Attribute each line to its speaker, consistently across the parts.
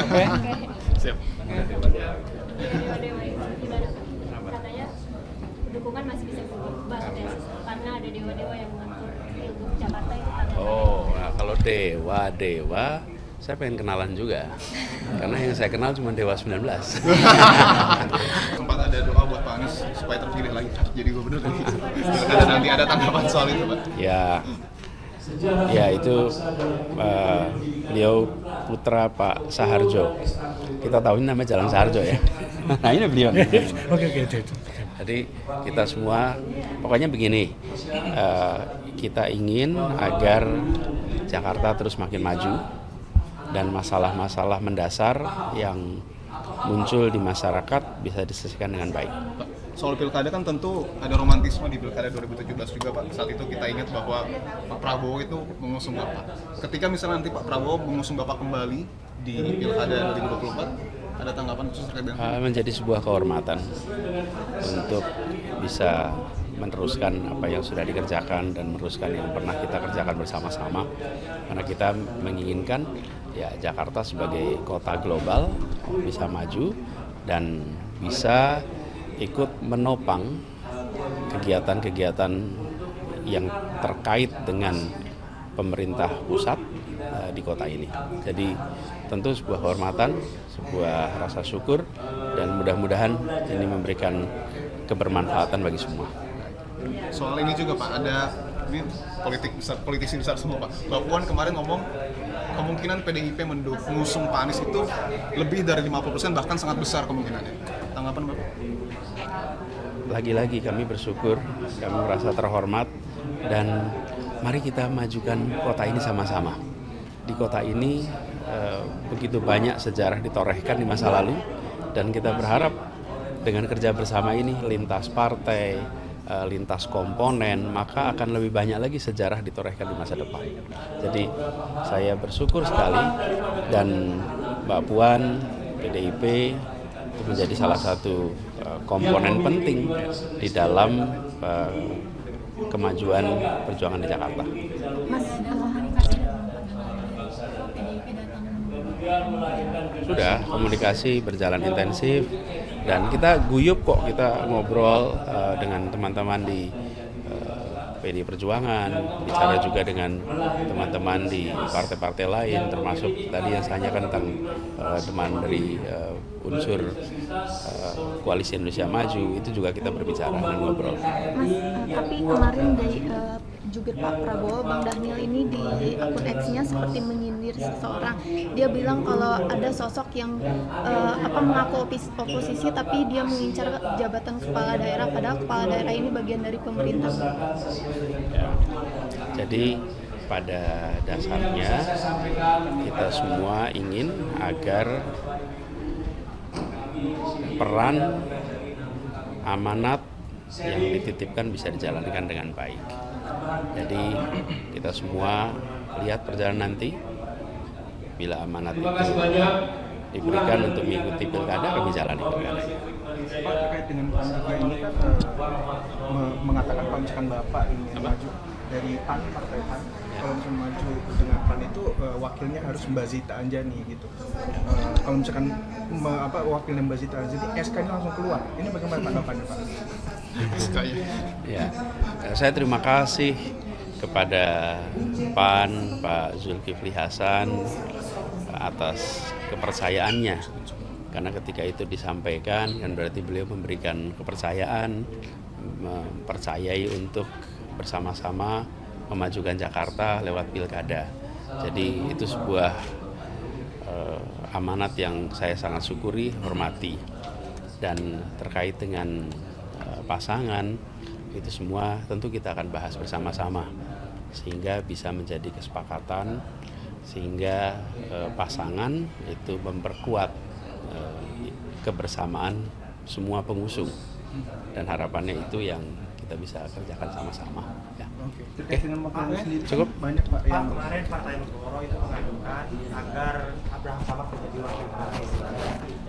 Speaker 1: Oke.
Speaker 2: Siap.
Speaker 3: Dewa-dewa itu gimana Pak? Katanya dukungan masih bisa berubah ya, karena ada dewa-dewa yang mengatur Pilgub Jakarta itu tanggal.
Speaker 1: Oh, nah kalau dewa, saya pengen kenalan juga. Karena yang saya kenal cuma Dewa 19.
Speaker 2: Sempat ada doa buat Pak Anies supaya terpilih lagi jadi gubernur lagi. Ada nanti ada tanggapan soal itu, Pak?
Speaker 1: Ya itu beliau putra Pak Saharjo. Kita tahu ini namanya Jalan Saharjo ya. Nah ini beliau.
Speaker 4: Oke.
Speaker 1: Jadi kita semua pokoknya begini, kita ingin agar Jakarta terus makin maju dan masalah-masalah mendasar yang muncul di masyarakat bisa diselesaikan dengan baik.
Speaker 2: Pak, soal pilkada kan tentu ada romantisme di pilkada 2017 juga, Pak. Saat itu kita ingat bahwa Pak Prabowo itu mengusung Bapak. Ketika misalnya nanti Pak Prabowo mengusung Bapak kembali di pilkada 2024, ada tanggapan khusus terkait dengan
Speaker 1: Menjadi sebuah kehormatan untuk bisa meneruskan apa yang sudah dikerjakan dan meneruskan yang pernah kita kerjakan bersama-sama, karena kita menginginkan ya Jakarta sebagai kota global bisa maju dan bisa ikut menopang kegiatan-kegiatan yang terkait dengan pemerintah pusat di kota ini. Jadi tentu sebuah kehormatan, sebuah rasa syukur, dan mudah-mudahan ini memberikan kebermanfaatan bagi semua.
Speaker 2: soal ini juga, Pak. Ada ini politisi besar semua, Pak. Mbak Puan kemarin ngomong kemungkinan PDIP mengusung Pak Anies itu lebih dari 50%, bahkan sangat besar kemungkinannya. Tanggapan Bapak?
Speaker 1: Lagi-lagi kami bersyukur, kami merasa terhormat, dan mari kita majukan kota ini sama-sama. Di kota ini begitu banyak sejarah ditorehkan di masa lalu, dan kita berharap dengan kerja bersama ini lintas partai, lintas komponen, maka akan lebih banyak lagi sejarah ditorehkan di masa depan. Jadi saya bersyukur sekali, dan Mbak Puan, PDIP itu menjadi salah satu komponen penting di dalam kemajuan perjuangan di Jakarta.
Speaker 3: Mas,
Speaker 1: Sudah, komunikasi berjalan intensif dan kita guyup kok, kita ngobrol dengan teman-teman di PD Perjuangan, bicara juga dengan teman-teman di partai-partai lain, termasuk tadi yang saya tanyakan tentang teman dari unsur Koalisi Indonesia Maju, itu juga kita berbicara dan ngobrol.
Speaker 5: Mas, tapi kemarin dari jubir Pak Prabowo, Bang Daniel ini di akun X-nya seperti menyindir seseorang. Dia bilang kalau ada sosok yang mengaku oposisi tapi dia mengincar jabatan kepala daerah, padahal kepala daerah ini bagian dari pemerintah.
Speaker 1: Ya. Jadi pada dasarnya kita semua ingin agar peran amanat yang dititipkan bisa dijalankan dengan baik. Jadi kita semua lihat perjalanan nanti, bila amanat itu diberikan untuk mengikuti pilkada, kami jalani pilkada.
Speaker 6: Pak, terkait dengan PAN juga ini kan mengatakan kalau misalkan Bapak ingin maju dari PAN, partai PAN, kalau misalkan maju dengan PAN itu wakilnya harus Mbak Zita Anjani gitu. Kalau misalkan wakilnya Mbak Zita Anjani, SK-nya langsung keluar. Ini bagaimana tanggapannya, Pak?
Speaker 1: Ya, saya terima kasih kepada PAN, Pak Zulkifli Hasan atas kepercayaannya, karena ketika itu disampaikan kan berarti beliau memberikan kepercayaan, mempercayai untuk bersama-sama memajukan Jakarta lewat pilkada. Jadi itu sebuah amanat yang saya sangat syukuri, hormati. Dan terkait dengan pasangan, itu semua tentu kita akan bahas bersama-sama sehingga bisa menjadi kesepakatan, sehingga pasangan itu memperkuat kebersamaan semua pengusung, dan harapannya itu yang kita bisa kerjakan sama-sama. Ya.
Speaker 6: Terkait dengan wakilnya sendiri,
Speaker 1: cukup.
Speaker 6: Banyak Pak yang
Speaker 7: Kemarin Partai Menpora itu mengajukan agar Abraham Samad menjadi wakil presiden.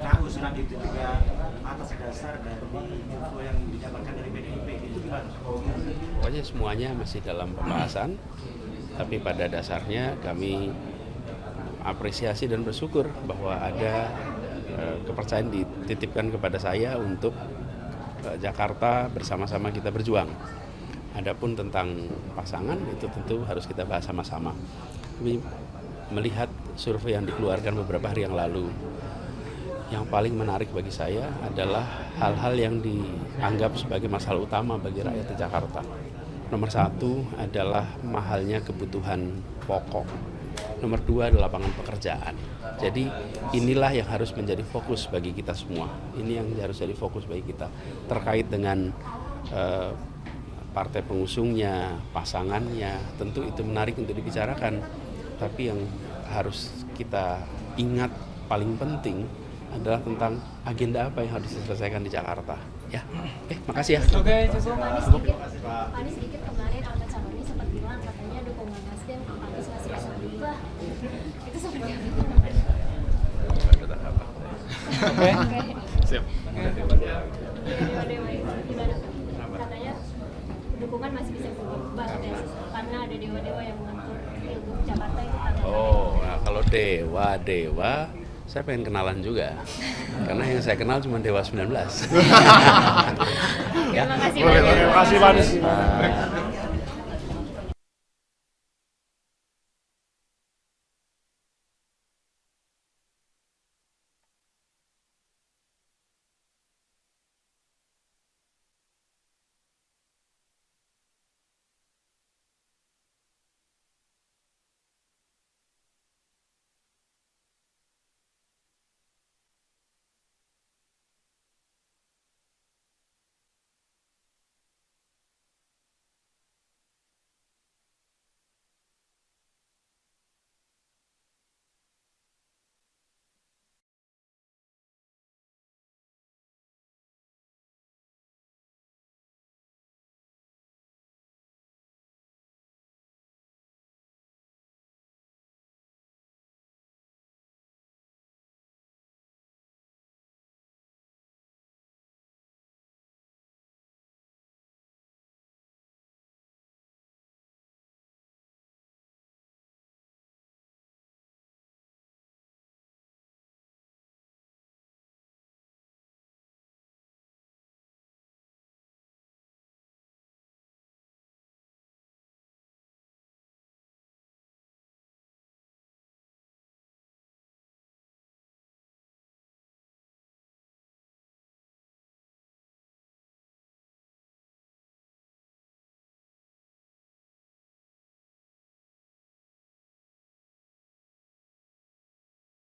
Speaker 7: Nah, usulan itu juga atas dasar dari info yang didapatkan dari PDIP, itu gimana?
Speaker 1: Pokoknya semuanya masih dalam pembahasan, tapi pada dasarnya kami apresiasi dan bersyukur bahwa ada kepercayaan dititipkan kepada saya untuk Jakarta bersama-sama kita berjuang. Adapun tentang pasangan itu tentu harus kita bahas sama-sama. Tapi melihat survei yang dikeluarkan beberapa hari yang lalu, yang paling menarik bagi saya adalah hal-hal yang dianggap sebagai masalah utama bagi rakyat Jakarta. Nomor 1 adalah mahalnya kebutuhan pokok. Nomor 2 adalah lapangan pekerjaan. Jadi inilah yang harus menjadi fokus bagi kita semua. Ini yang harus jadi fokus bagi kita. Terkait dengan partai pengusungnya, pasangannya, tentu itu menarik untuk dibicarakan. Tapi yang harus kita ingat paling penting adalah tentang agenda apa yang harus diselesaikan di Jakarta. Ya, makasih ya.
Speaker 3: Pak Anies sedikit kemarin Ahmad Saroni sempat bilang katanya dukungan Nasdem Pak Anies masih bisa berubah. Itu seperti apa?
Speaker 2: Oke. Siap.
Speaker 3: Dewa-dewa itu gimana? Katanya dukungan masih bisa berubah karena ada dewa-dewa yang mengatur pilgub Jakarta itu tanggal.
Speaker 1: Nah kalau dewa, saya pengen kenalan juga. Karena yang saya kenal cuma Dewa 19.
Speaker 3: Terima kasih banyak.
Speaker 6: Terima kasih Pak Anies.